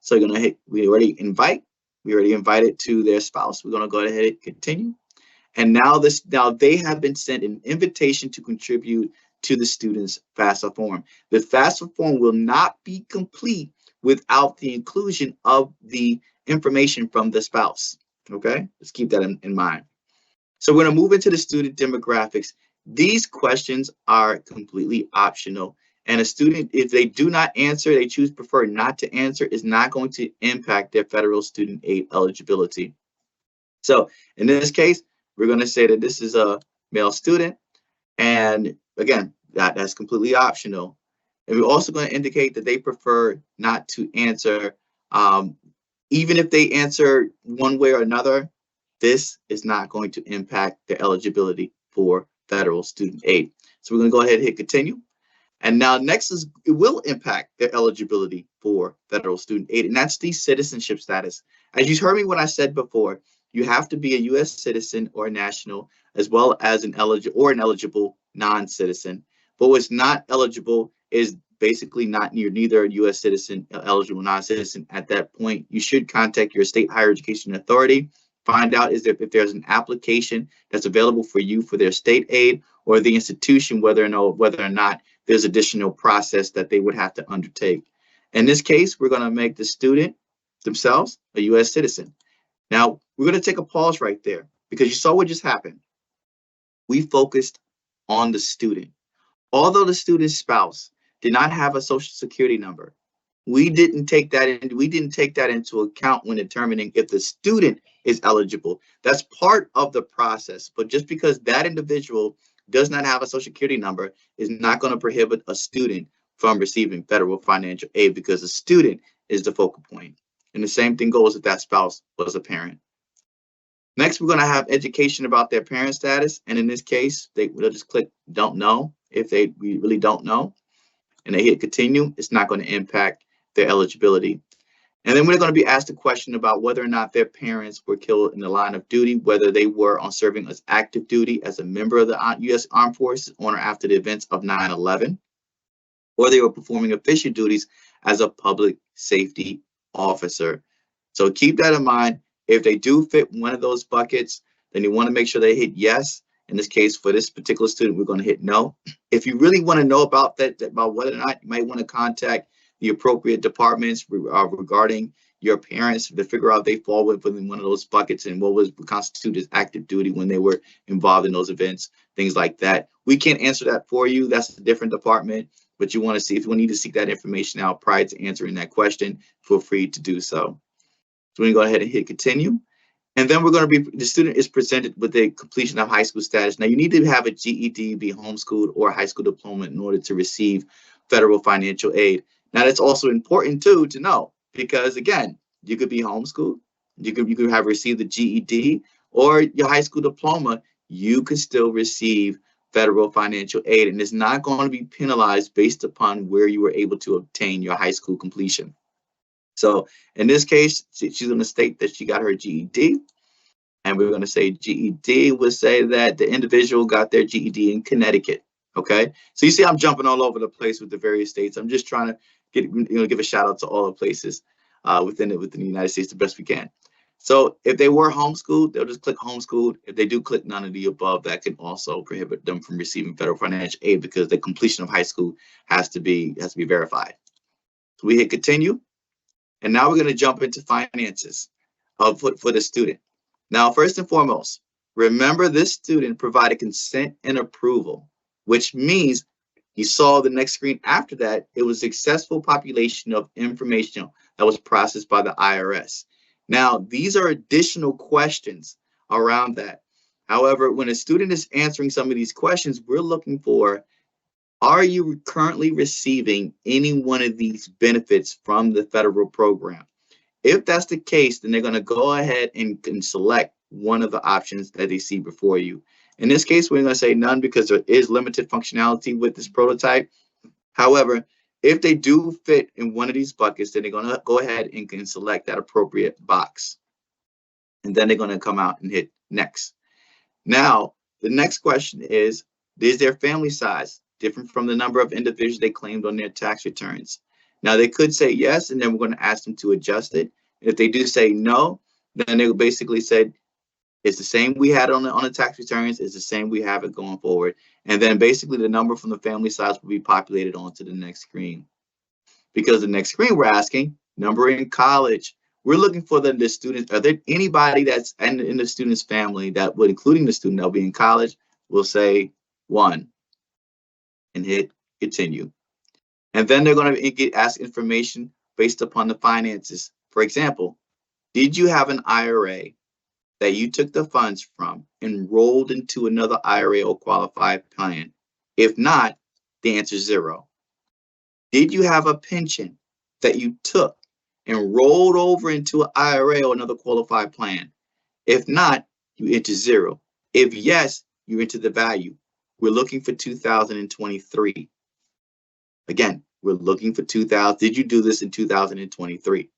So you're going to hit, we already invited to their spouse. We're going to go ahead and hit continue. And now they have been sent an invitation to contribute to the student's FAFSA form. The FAFSA form will not be complete without the inclusion of the information from the spouse. Okay, let's keep that in mind. So we're going to move into the student demographics. These questions are completely optional, and a student, if they do not answer, they prefer not to answer, is not going to impact their federal student aid eligibility. So in this case, we're going to say that this is a male student, and again, that's completely optional. And we're also going to indicate that they prefer not to answer. Even if they answer one way or another, this is not going to impact their eligibility for federal student aid. So we're going to go ahead and hit continue. And now next is, it will impact their eligibility for federal student aid, and that's the citizenship status. As you heard me when I said before, you have to be a U.S. citizen or national, as well as an eligible non-citizen. But what's not eligible is basically you're neither a U.S. citizen or eligible non-citizen. At that point, you should contact your state higher education authority, find out if there's an application that's available for you for their state aid, or the institution, whether or not there's additional process that they would have to undertake. In this case, we're going to make the student themselves a U.S. citizen. Now, we're going to take a pause right there, because you saw what just happened. We focused on the student. Although the student's spouse did not have a social security number, we didn't take that into account when determining if the student is eligible. That's part of the process. But just because that individual does not have a social security number is not going to prohibit a student from receiving federal financial aid, because a student is the focal point. And the same thing goes if that spouse was a parent. Next, we're going to have education about their parent status. And in this case, they'll just click don't know if we really don't know. And they hit continue. It's not going to impact their eligibility. And then we're going to be asked a question about whether or not their parents were killed in the line of duty, whether they were on serving as active duty as a member of the U.S. Armed Forces on or after the events of 9/11, or they were performing official duties as a public safety officer. So keep that in mind. If they do fit one of those buckets, then you want to make sure they hit yes. In this case, for this particular student, we're going to hit no. If you really want to know about that, about whether or not, you might want to contact the appropriate departments regarding your parents to figure out if they fall within one of those buckets and what was constituted as active duty when they were involved in those events, things like that. We can't answer that for you. That's a different department, but you want to see, if you need to seek that information out prior to answering that question, feel free to do so. So we're going to go ahead and hit continue. And then we're going to be, the student is presented with the completion of high school status. Now you need to have a GED, be homeschooled, or a high school diploma in order to receive federal financial aid. Now that's also important too to know, because again, you could be homeschooled, you could have received the GED or your high school diploma, you could still receive federal financial aid, and it's not going to be penalized based upon where you were able to obtain your high school completion. So in this case, she's going to state that she got her GED, and we're going to say GED would say that the individual got their GED in Connecticut. Okay, so you see I'm jumping all over the place with the various states. I'm just trying to give a shout out to all the places within the United States the best we can. So if they were homeschooled, they'll just click homeschooled. If they do click none of the above, that can also prohibit them from receiving federal financial aid, because the completion of high school has to be verified. So we hit continue. And now we're going to jump into finances for the student. Now, first and foremost, remember this student provided consent and approval, which means you saw the next screen after that, it was successful population of information that was processed by the IRS. Now, these are additional questions around that. However, when a student is answering some of these questions, we're looking for, are you currently receiving any one of these benefits from the federal program? If that's the case, then they're going to go ahead and select one of the options that they see before you. In this case, we're going to say none, because there is limited functionality with this prototype. However, if they do fit in one of these buckets, then they're going to go ahead and can select that appropriate box. And then they're going to come out and hit next. Now, the next question is their family size different from the number of individuals they claimed on their tax returns? Now, they could say yes, and then we're going to ask them to adjust it. If they do say no, then they basically said it's the same we had on the tax returns, it's the same we have it going forward. And then basically the number from the family size will be populated onto the next screen. Because the next screen we're asking, number in college. We're looking for the students. Are there anybody that's in the student's family that would, including the student that'll be in college? We'll say 1 and hit continue. And then they're going to get asked information based upon the finances. For example, did you have an IRA that you took the funds from, enrolled into another IRA or qualified plan? If not, the answer is 0. Did you have a pension that you took and rolled over into an IRA or another qualified plan? If not, you enter 0. If yes, you enter the value. We're looking for 2023. Again, we're looking for 2000. Did you do this in 2023?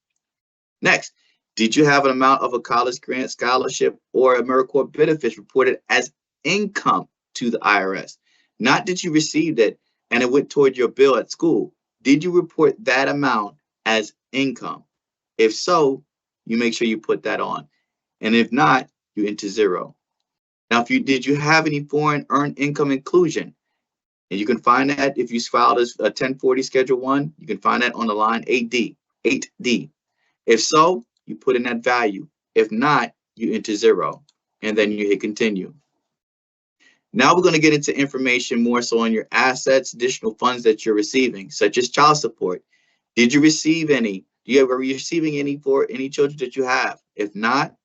Next, did you have an amount of a college grant, scholarship, or AmeriCorps benefits reported as income to the IRS? Not did you receive it and it went toward your bill at school. Did you report that amount as income? If so, you make sure you put that on. And if not, you enter 0. Now, did you have any foreign earned income inclusion? And you can find that if you filed as a 1040 Schedule 1, you can find that on the line 8D. If so, you put in that value. If not, you enter 0, and then you hit continue. Now we're going to get into information more so on your assets, additional funds that you're receiving, such as child support. Did you receive any? Are you receiving any for any children that you have? If not,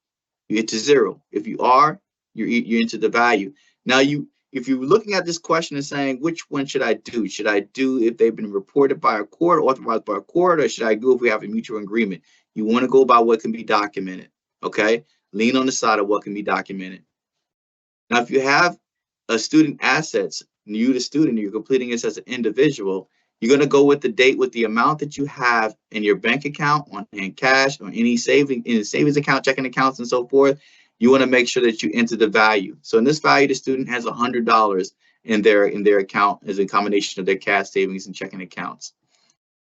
you enter 0. If you are, you enter the value. Now, if you're looking at this question and saying, which one should I do? Should I do if they've been reported by a court, authorized by a court, or should I go if we have a mutual agreement? You want to go by what can be documented, okay? Lean on the side of what can be documented. Now, if you have a student assets, you the student, you're completing this as an individual, You're going to go with the date with the amount that you have in your bank account, on in cash, or any savings account, checking accounts, and so forth. You want to make sure that you enter the value. So in this value, the student has $100 in their account as a combination of their cash, savings, and checking accounts.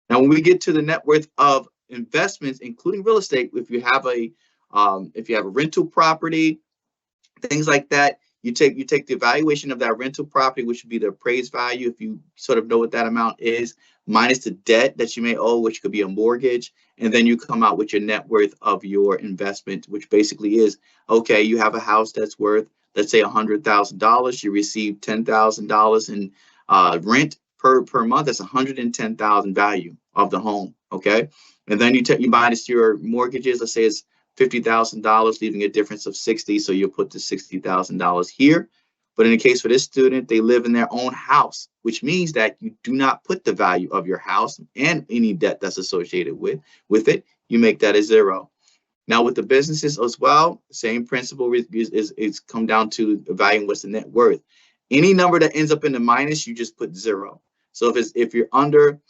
Now, when we get to the net worth of investments, including real estate, if you have a rental property, things like that, you take the evaluation of that rental property, which would be the appraised value, if you sort of know what that amount is, minus the debt that you may owe, which could be a mortgage, and then you come out with your net worth of your investment, which basically is, okay, you have a house that's worth, let's say, $100,000. You receive $10,000 in rent per month. That's $110,000 value of the home. Okay, and then you minus your mortgages. Let's say it's $50,000, leaving a difference of 60. So you'll put the $60,000 here. But in the case for this student, they live in their own house, which means that you do not put the value of your house and any debt that's associated with it. You make that a zero. Now with the businesses as well, same principle is come down to evaluating what's the net worth. Any number that ends up in the minus, you just put zero. So if you're under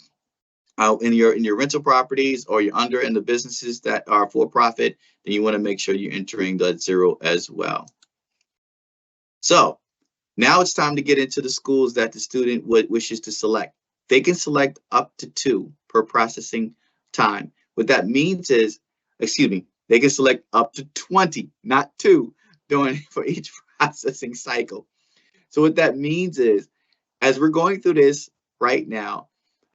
in your rental properties, or you're under in the businesses that are for profit, then you want to make sure you're entering that zero as well. So now it's time to get into the schools that the student wishes to select. They can select up to 2 per processing time. What that means is, they can select up to 20, not 2, for each processing cycle. So what that means is, as we're going through this right now,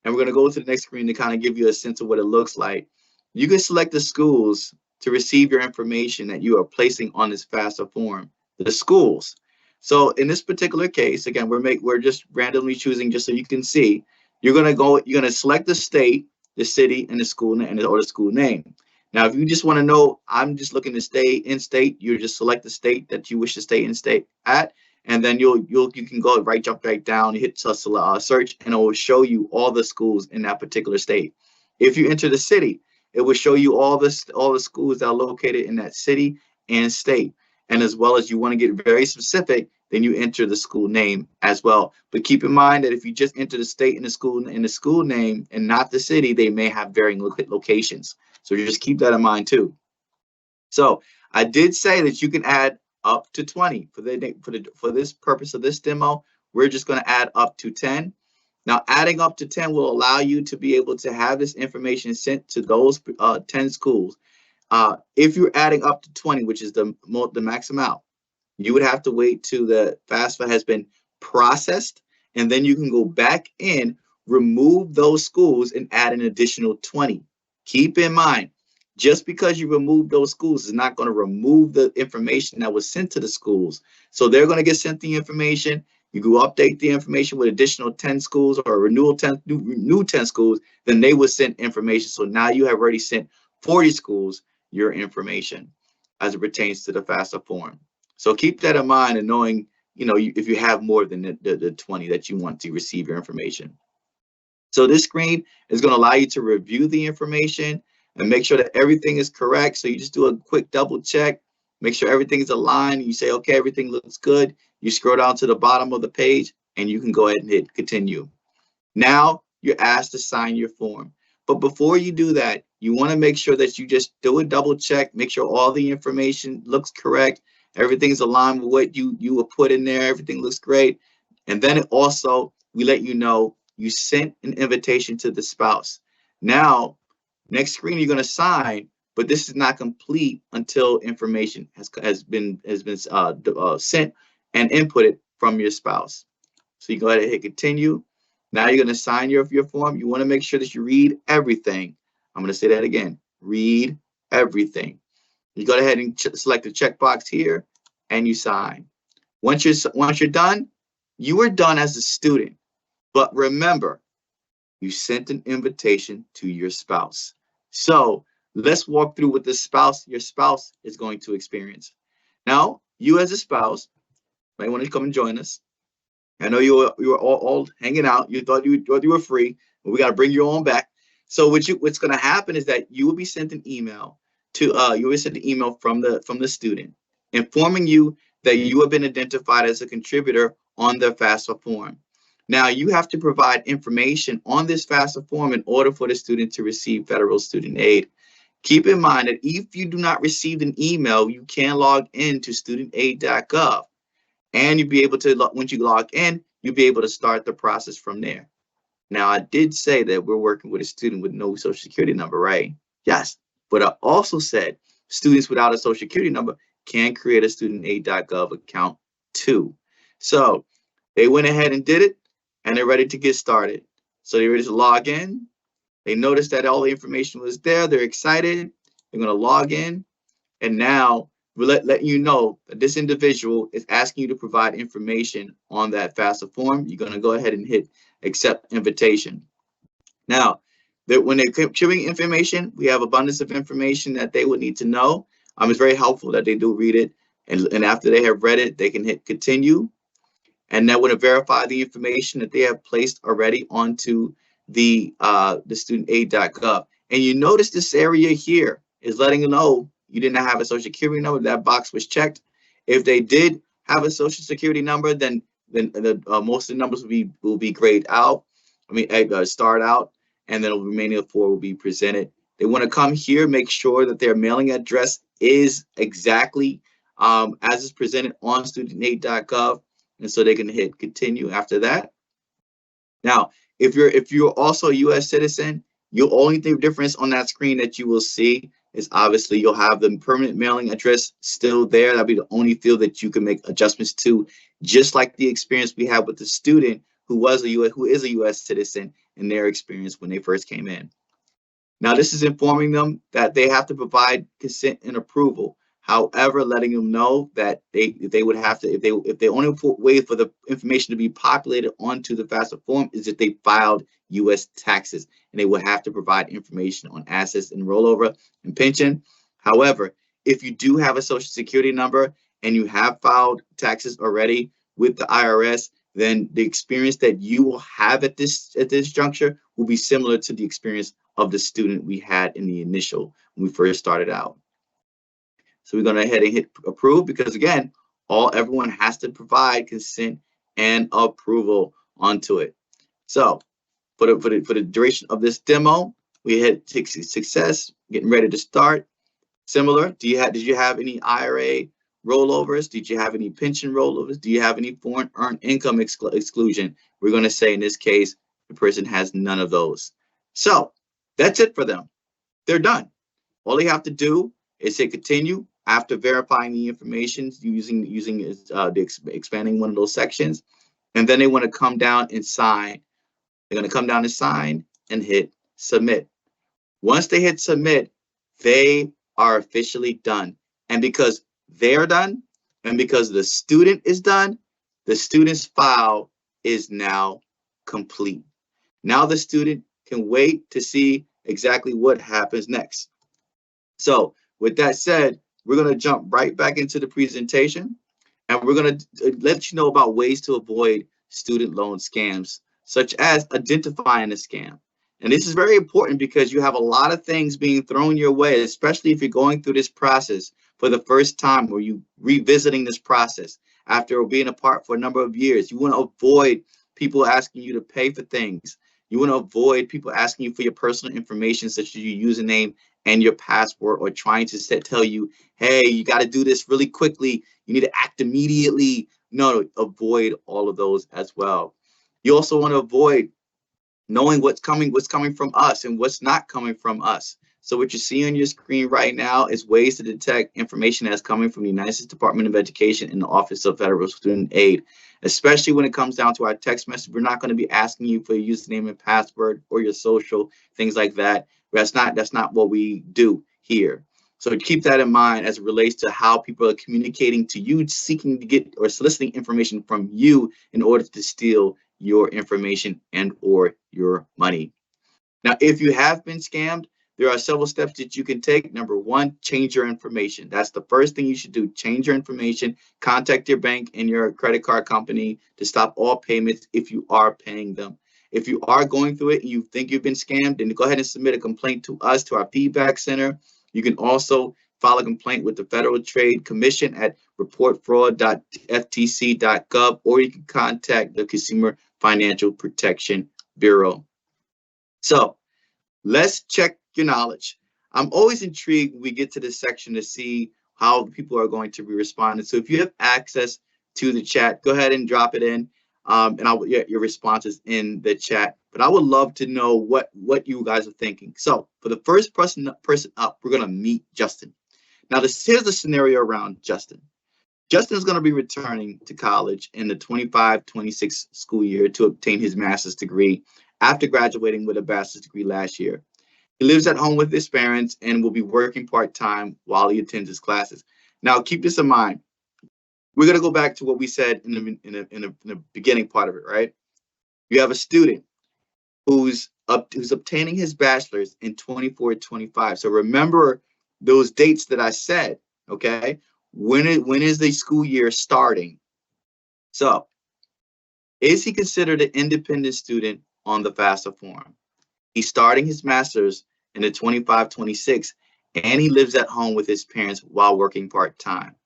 and we're going to go to the next screen to kind of give you a sense of what it looks like, you can select the schools to receive your information that you are placing on this FAFSA form. The schools. So in this particular case, again, we're just randomly choosing just so you can see. You're going to select the state, the city, and the school or the school name. Now, if you just want to know, I'm just looking to stay in state, you just select the state that you wish to stay in state at. And then you can go jump right down, hit search, and it will show you all the schools in that particular state. If you enter the city, it will show you all the schools that are located in that city and state. And as well as you want to get very specific, then you enter the school name as well. But keep in mind that if you just enter the state and the school name and not the city, they may have varying locations. So just keep that in mind too. So I did say that you can add up to 20 for this purpose of this demo. We're just going to add up to 10. Now, adding up to 10 will allow you to be able to have this information sent to those 10 schools. If you're adding up to 20, which is the max amount, you would have to wait till the FAFSA has been processed, and then you can go back in, remove those schools, and add an additional 20. Keep in mind, just because you remove those schools is not going to remove the information that was sent to the schools. So they're going to get sent the information. You go update the information with additional 10 schools or renewal 10 new 10 schools, then they will send information. So now you have already sent 40 schools your information as it pertains to the FAFSA form. So keep that in mind, and knowing, if you have more than the 20 that you want to receive your information. So this screen is going to allow you to review the information and make sure that everything is correct. So you just do a quick double check, make sure everything is aligned. You say, okay, everything looks good. You scroll down to the bottom of the page and you can go ahead and hit continue. Now you're asked to sign your form. But before you do that, you want to make sure that you just do a double check, make sure all the information looks correct. Everything's aligned with what you will put in there. Everything looks great. And then we let you know you sent an invitation to the spouse. Now, next screen, you're going to sign, but this is not complete until information has been sent and inputted from your spouse. So you go ahead and hit continue. Now you're going to sign your form. You want to make sure that you read everything. I'm going to say that again. Read everything. You go ahead and select the checkbox here, and you sign. Once you're done, you are done as a student. But remember, you sent an invitation to your spouse. So let's walk through what your spouse is going to experience. Now, you as a spouse might want to come and join us. I know you were all hanging out. You thought you were free, but we got to bring you on back. So what's going to happen is that you will be sent an email from the student informing you that you have been identified as a contributor on the FAFSA form. Now, you have to provide information on this FAFSA form in order for the student to receive federal student aid. Keep in mind that if you do not receive an email, you can log in to studentaid.gov, and you'll be able to, once you log in, you'll be able to start the process from there. Now, I did say that we're working with a student with no social security number, right? Yes, but I also said students without a social security number can create a studentaid.gov account too. So they went ahead and did it, and they're ready to get started. So they're ready to log in. They noticed that all the information was there. They're excited. They're going to log in. And now we're letting you know that this individual is asking you to provide information on that FAFSA form. You're going to go ahead and hit accept invitation. Now, when they're giving information, we have abundance of information that they would need to know. It's very helpful that they do read it. And after they have read it, they can hit continue. And then we're going to verify the information that they have placed already onto the studentaid.gov. And you notice this area here is letting you know you didn't have a social security number. That box was checked. If they did have a social security number, then most of the numbers will be grayed out. Start out, and then the remaining of 4 will be presented. They want to come here, make sure that their mailing address is exactly as is presented on studentaid.gov. And so they can hit continue after that. Now, if you're also a U.S. citizen, your only difference on that screen that you will see is obviously you'll have the permanent mailing address still there. That'll be the only field that you can make adjustments to, just like the experience we had with the student who is a U.S. citizen in their experience when they first came in. Now, this is informing them that they have to provide consent and approval. However, letting them know that they would have to, if the only way for the information to be populated onto the FAFSA form is if they filed U.S. taxes, and they would have to provide information on assets and rollover and pension. However, if you do have a social security number and you have filed taxes already with the IRS, then the experience that you will have at this juncture will be similar to the experience of the student we had in the initial when we first started out. So we're going to go ahead and hit approve, because again, everyone has to provide consent and approval onto it. So for the duration of this demo, we hit success, getting ready to start. Similar, did you have any IRA rollovers? Did you have any pension rollovers? Do you have any foreign earned income exclusion? We're going to say in this case, the person has none of those. So that's it for them. They're done. All they have to do is hit continue after verifying the information using expanding one of those sections, and then they want to come down and sign. They're going to come down and sign and hit submit. Once they hit submit, they are officially done. And because they're done, and because the student is done, the student's file is now complete. Now the student can wait to see exactly what happens next. So with that said, we're going to jump right back into the presentation, and we're going to let you know about ways to avoid student loan scams, such as identifying a scam. And this is very important because you have a lot of things being thrown your way, especially if you're going through this process for the first time, or you revisiting this process after being apart for a number of years. You want to avoid people asking you to pay for things. You want to avoid people asking you for your personal information, such as your username and your password, or trying to tell you, hey, you got to do this really quickly. You need to act immediately. No, avoid all of those as well. You also want to avoid knowing what's coming from us and what's not coming from us. So what you see on your screen right now is ways to detect information that's coming from the United States Department of Education and the Office of Federal Student Aid, especially when it comes down to our text message. We're not going to be asking you for your username and password or your social, things like that. That's not what we do here. So keep that in mind as it relates to how people are communicating to you, seeking to get or soliciting information from you in order to steal your information and or your money. Now, if you have been scammed, there are several steps that you can take. Number one, change your information. That's the first thing you should do. Change your information. Contact your bank and your credit card company to stop all payments if you are paying them. If you are going through it and you think you've been scammed, then go ahead and submit a complaint to us, to our feedback center. You can also file a complaint with the Federal Trade Commission at reportfraud.ftc.gov, or you can contact the Consumer Financial Protection Bureau. So let's check your knowledge. I'm always intrigued when we get to this section to see how people are going to be responding. So if you have access to the chat, go ahead and drop it in, and I'll get your responses in the chat. But I would love to know what you guys are thinking. So for the first person up, we're going to meet Justin. Now, here's the scenario around Justin. Justin is going to be returning to college in the 25-26 school year to obtain his master's degree after graduating with a bachelor's degree last year. He lives at home with his parents and will be working part-time while he attends his classes. Now, keep this in mind. We're going to go back to what we said in the beginning part of it, right? You have a student who's obtaining his bachelor's in 24-25. So remember those dates that I said, okay? When is the school year starting? So, is he considered an independent student on the FAFSA form? He's starting his master's in the 25-26, and he lives at home with his parents while working part-time.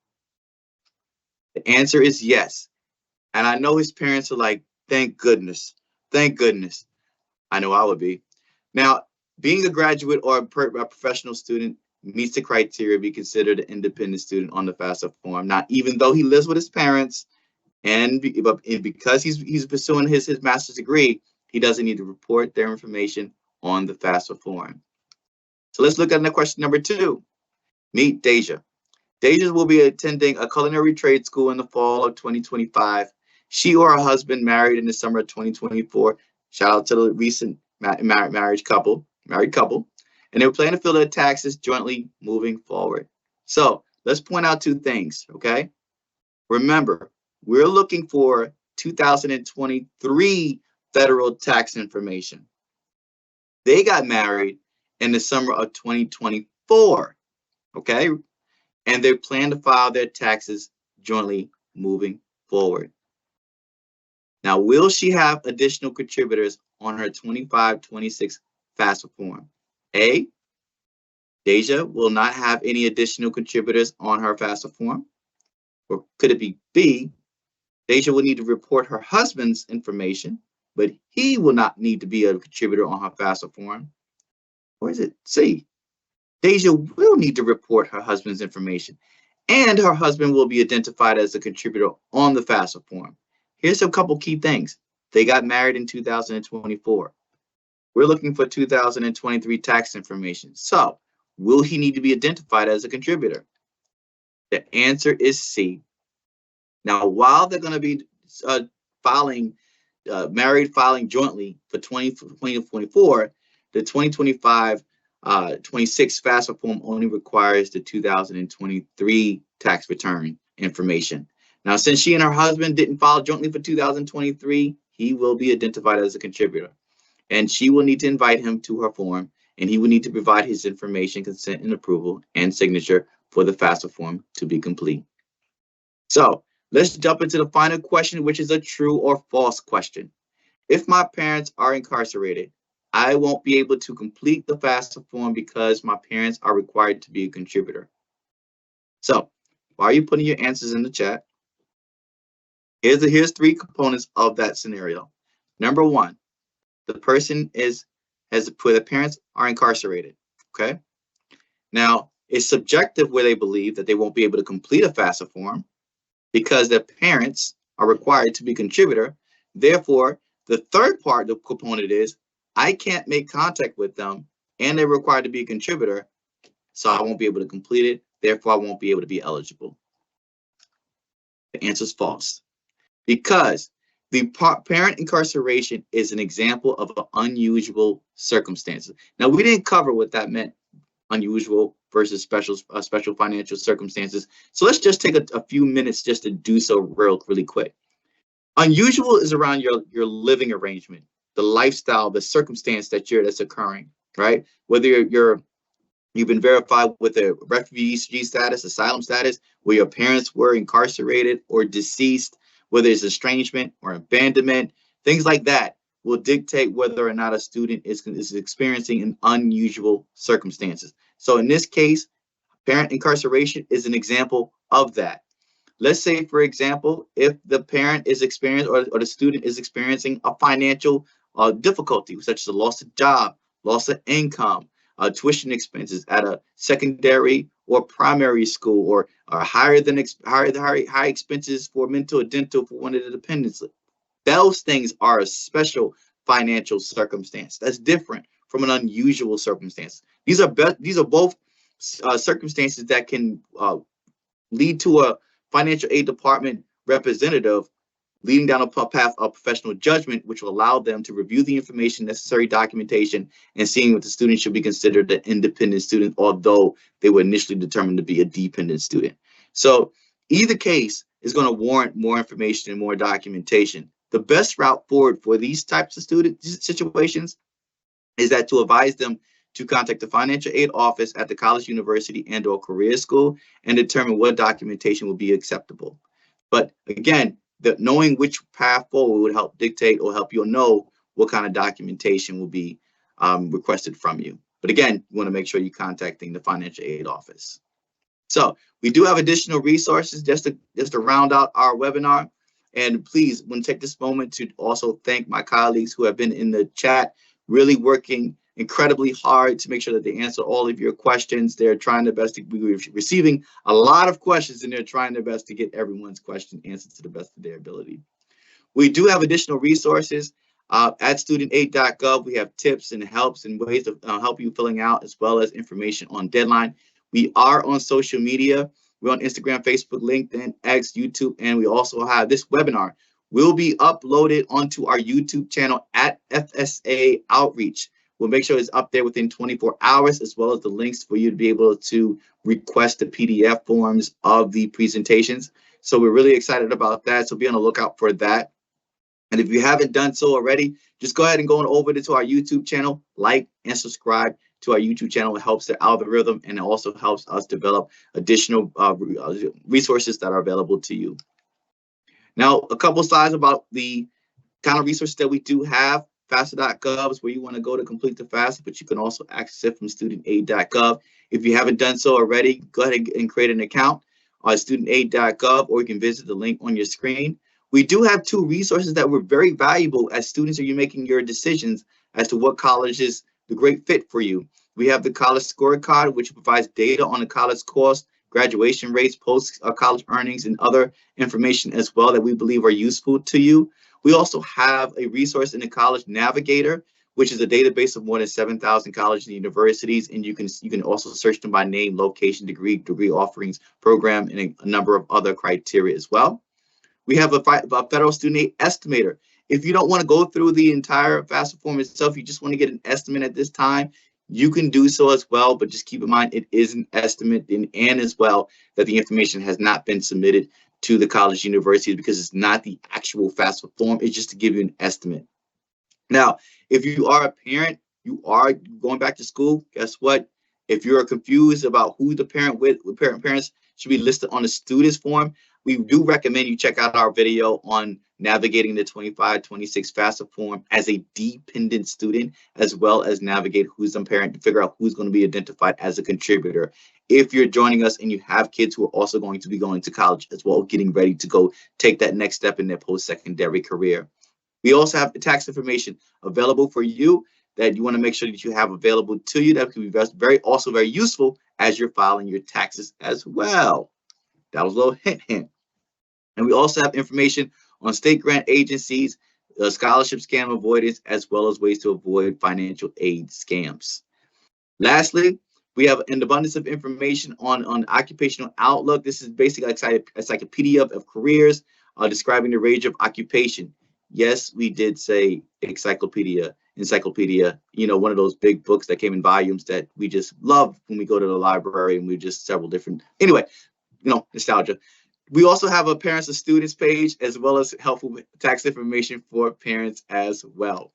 The answer is yes. And I know his parents are like, thank goodness. Thank goodness. I know I would be. Now, being a graduate or a professional student meets the criteria to be considered an independent student on the FAFSA form. Now, even though he lives with his parents, and because he's pursuing his master's degree, he doesn't need to report their information on the FAFSA form. So let's look at the question number 2. Meet Deja. Deja will be attending a culinary trade school in the fall of 2025. She or her husband married in the summer of 2024. Shout out to the recent married couple. And they're planning to fill their taxes jointly moving forward. So let's point out 2 things, okay? Remember, we're looking for 2023 federal tax information. They got married in the summer of 2024, okay? And they plan to file their taxes jointly moving forward. Now, will she have additional contributors on her 25-26 FAFSA form? A, Deja will not have any additional contributors on her FAFSA form. Or could it be B, Deja will need to report her husband's information, but he will not need to be a contributor on her FAFSA form? Or is it C, Deja will need to report her husband's information, and her husband will be identified as a contributor on the FAFSA form? Here's a couple key things. They got married in 2024. We're looking for 2023 tax information. So, will he need to be identified as a contributor? The answer is C. Now, while they're going to be married filing jointly for 2024, the 2025 26 FAFSA form only requires the 2023 tax return information. Now, since she and her husband didn't file jointly for 2023, he will be identified as a contributor. And she will need to invite him to her form, and he will need to provide his information, consent, and approval, and signature for the FAFSA form to be complete. So let's jump into the final question, which is a true or false question. If my parents are incarcerated, I won't be able to complete the FAFSA form because my parents are required to be a contributor. So while you're putting your answers in the chat, here's 3 components of that scenario. Number 1, the person the parents are incarcerated, okay? Now, it's subjective where they believe that they won't be able to complete a FAFSA form because their parents are required to be a contributor. Therefore, the third part, the component is, I can't make contact with them and they're required to be a contributor, so I won't be able to complete it. Therefore, I won't be able to be eligible. The answer is false, because the parent incarceration is an example of an unusual circumstances. Now, we didn't cover what that meant, unusual versus special financial circumstances. So let's just take a few minutes just to do so really quick. Unusual is around your living arrangement, the lifestyle, the circumstance that's occurring, right? Whether you've been verified with a refugee status, asylum status, where your parents were incarcerated or deceased, whether it's estrangement or abandonment, things like that will dictate whether or not a student is experiencing an unusual circumstances. So in this case, parent incarceration is an example of that. Let's say, for example, if the parent is experiencing or the student is experiencing a financial difficulty, such as a loss of job, loss of income, tuition expenses at a secondary or primary school, or higher expenses for mental or dental for one of the dependents. Those things are a special financial circumstance. That's different from an unusual circumstance. These are both circumstances that can lead to a financial aid department representative leading down a path of professional judgment, which will allow them to review the information, necessary documentation, and seeing if the student should be considered an independent student, although they were initially determined to be a dependent student. So either case is going to warrant more information and more documentation. The best route forward for these types of student situations is that to advise them to contact the financial aid office at the college, university, and or career school and determine what documentation will be acceptable. But again, knowing which path forward would help dictate or help you know what kind of documentation will be requested from you. But again, you want to make sure you're contacting the financial aid office. So we do have additional resources just to round out our webinar. And please, want to take this moment to also thank my colleagues who have been in the chat, really working incredibly hard to make sure that they answer all of your questions. They're trying their best. We're receiving a lot of questions, and they're trying their best to get everyone's question answered to the best of their ability. We do have additional resources at studentaid.gov. We have tips and helps and ways to help you filling out, as well as information on deadline. We are on social media. We're on Instagram, Facebook, LinkedIn, X, YouTube, and we also have this webinar will be uploaded onto our YouTube channel at FSA Outreach. We'll make sure it's up there within 24 hours, as well as the links for you to be able to request the PDF forms of the presentations. So we're really excited about that. So be on the lookout for that. And if you haven't done so already, just go ahead and go on over to our YouTube channel, like and subscribe to our YouTube channel. It helps the algorithm, and it also helps us develop additional resources that are available to you. Now, a couple slides about the kind of resources that we do have. FAFSA.gov is where you want to go to complete the FAFSA, but you can also access it from studentaid.gov. If you haven't done so already, go ahead and create an account on studentaid.gov, or you can visit the link on your screen. We do have two resources that were very valuable as students are you making your decisions as to what college is the great fit for you. We have the college scorecard, which provides data on the college course, graduation rates, post-college earnings, and other information as well that we believe are useful to you. We also have a resource in the College Navigator, which is a database of more than 7,000 colleges and universities, and you can also search them by name, location, degree offerings, program, and a number of other criteria as well. We have a federal student aid estimator. If you don't want to go through the entire FAFSA form itself, you just want to get an estimate at this time, you can do so as well, but just keep in mind it is an estimate, and as well that the information has not been submitted to the college university, because it's not the actual FAFSA form. It's just to give you an estimate. Now, if you are a parent, you are going back to school, guess what? If you're confused about who the parents should be listed on the student's form, we do recommend you check out our video on navigating the 25-26 FAFSA form as a dependent student, as well as navigate who's the parent to figure out who's going to be identified as a contributor. If you're joining us and you have kids who are also going to be going to college as well, getting ready to go take that next step in their post-secondary career. We also have the tax information available for you that you want to make sure that you have available to you. That can be also very useful as you're filing your taxes as well. That was a little hint. And we also have information on state grant agencies, scholarship scam avoidance, as well as ways to avoid financial aid scams. Lastly, we have an abundance of information on occupational outlook. This is basically a encyclopedia of careers describing the range of occupation. Yes, we did say encyclopedia, you know, one of those big books that came in volumes that we just love when we go to the library, and we just several different, anyway, you know, nostalgia. We also have a parents and students page, as well as helpful tax information for parents as well.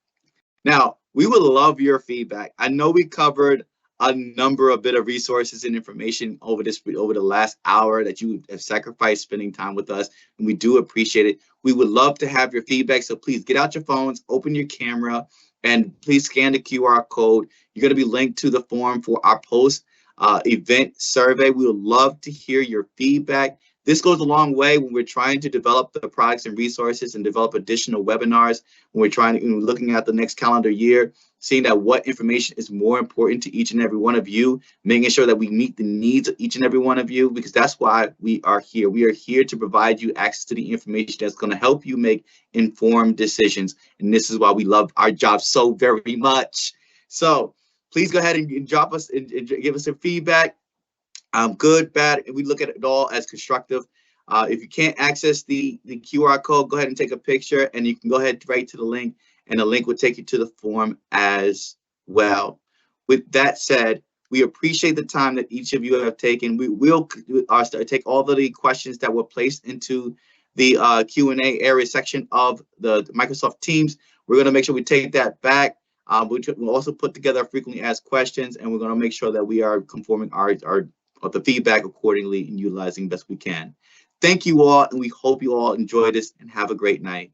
Now, we would love your feedback. I know we covered a number of bit of resources and information over the last hour that you have sacrificed spending time with us, and we do appreciate it. We would love to have your feedback, so please get out your phones, open your camera, and please scan the QR code. You're going to be linked to the form for our post. event survey. We would love to hear your feedback. This goes a long way when we're trying to develop the products and resources and develop additional webinars, when we're trying to, looking at the next calendar year, seeing that what information is more important to each and every one of you, making sure that we meet the needs of each and every one of you, because that's why we are here. We are here to provide you access to the information that's going to help you make informed decisions. And this is why we love our job so very much. So please go ahead and drop us and give us some feedback. Good, bad, and we look at it all as constructive. If you can't access the QR code, go ahead and take a picture, and you can go ahead right to the link, and the link will take you to the form as well. With that said, we appreciate the time that each of you have taken. We will take all of the questions that were placed into the Q&A area section of the Microsoft Teams. We're going to make sure we take that back. We'll also put together frequently asked questions, and we're going to make sure that we are conforming the feedback accordingly and utilizing best we can. Thank you all, and we hope you all enjoy this and have a great night.